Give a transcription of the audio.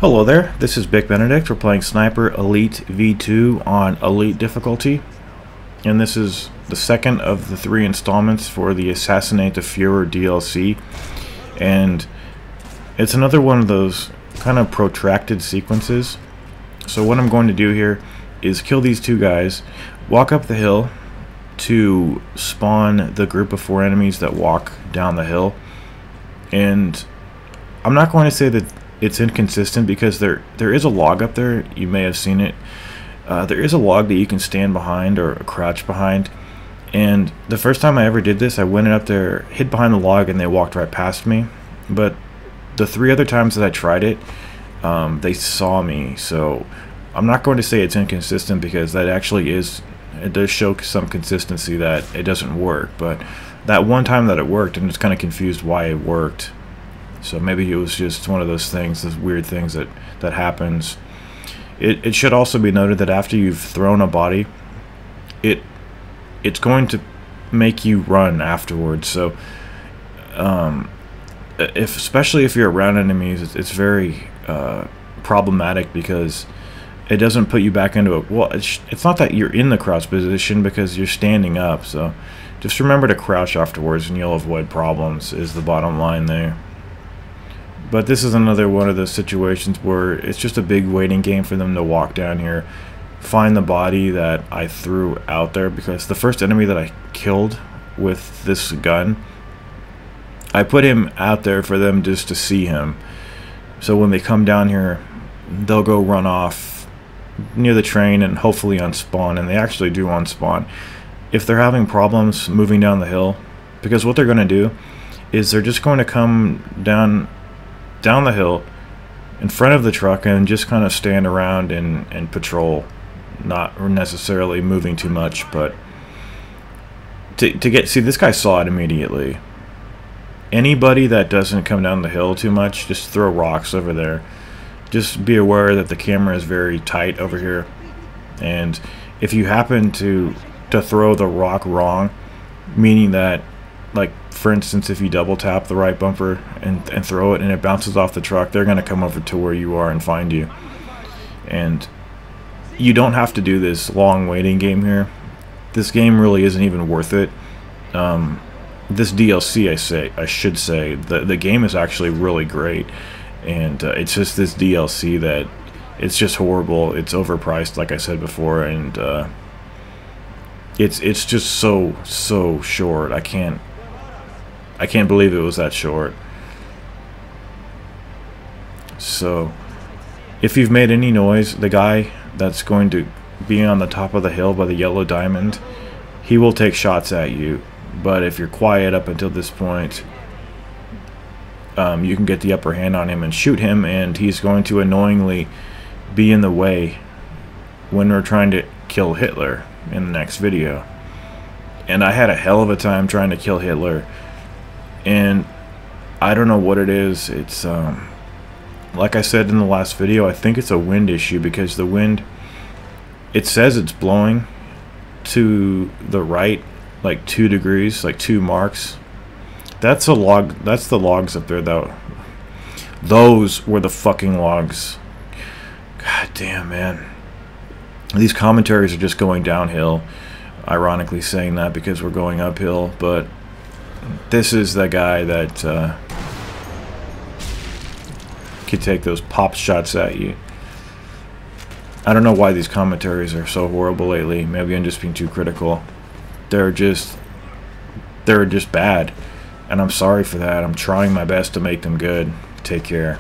Hello there, this is Big Benedict. We're playing Sniper Elite V2 on Elite difficulty. And this is the second of the 3 installments for the Assassinate the Führer DLC. And it's another one of those kind of protracted sequences. So what I'm going to do here is kill these 2 guys, walk up the hill to spawn the group of 4 enemies that walk down the hill. And I'm not going to say that it's inconsistent because there is a log up there. You may have seen it. There is a log that you can stand behind or crouch behind. And the first time I ever did this, I went up there, hid behind the log, and they walked right past me. But the 3 other times that I tried it, they saw me. So I'm not going to say it's inconsistent because that actually is. It does show some consistency that it doesn't work. But that one time that it worked, I'm just kind of confused why it worked. So maybe it was just one of those things, those weird things that happens. It should also be noted that after you've thrown a body, it's going to make you run afterwards. So especially if you're around enemies, it's very problematic because it doesn't put you back into it. Well, it's not that you're in the crouch position because you're standing up. So just remember to crouch afterwards and you'll avoid problems, is the bottom line there. But this is another one of those situations where it's just a big waiting game for them to walk down here, find the body that I threw out there, because the first enemy that I killed with this gun, I put him out there for them just to see him. So when they come down here, they'll go run off near the train and hopefully unspawn, and they actually do unspawn. If they're having problems moving down the hill, because what they're going to do is they're just going to come down the hill in front of the truck and just kind of stand around and patrol, not necessarily moving too much. But see, this guy saw it immediately. Anybody that doesn't come down the hill too much, just throw rocks over there. Just be aware that the camera is very tight over here, and if you happen to throw the rock wrong, meaning that, like, for instance, if you double tap the right bumper and throw it and it bounces off the truck, they're going to come over to where you are and find you. And you don't have to do this long waiting game here. This game really isn't even worth it. This DLC, I should say, the game is actually really great, and it's just this DLC that it's just horrible. It's overpriced, like I said before, and it's just so short. I can't believe it was that short. So if you've made any noise, the guy that's going to be on the top of the hill by the yellow diamond, he will take shots at you. But if you're quiet up until this point, you can get the upper hand on him and shoot him, and he's going to annoyingly be in the way when we're trying to kill Hitler in the next video. And I had a hell of a time trying to kill Hitler. And I don't know what it is. It's like I said in the last video, I think it's a wind issue, because the wind, it says it's blowing to the right like 2 degrees, like 2 marks. That's a log. That's the logs up there, though. Those were the fucking logs. God damn, man. These commentaries are just going downhill. Ironically saying that because we're going uphill, but this is the guy that could take those pop shots at you. I don't know why these commentaries are so horrible lately. Maybe I'm just being too critical. They're just bad, and I'm sorry for that. I'm trying my best to make them good. Take care.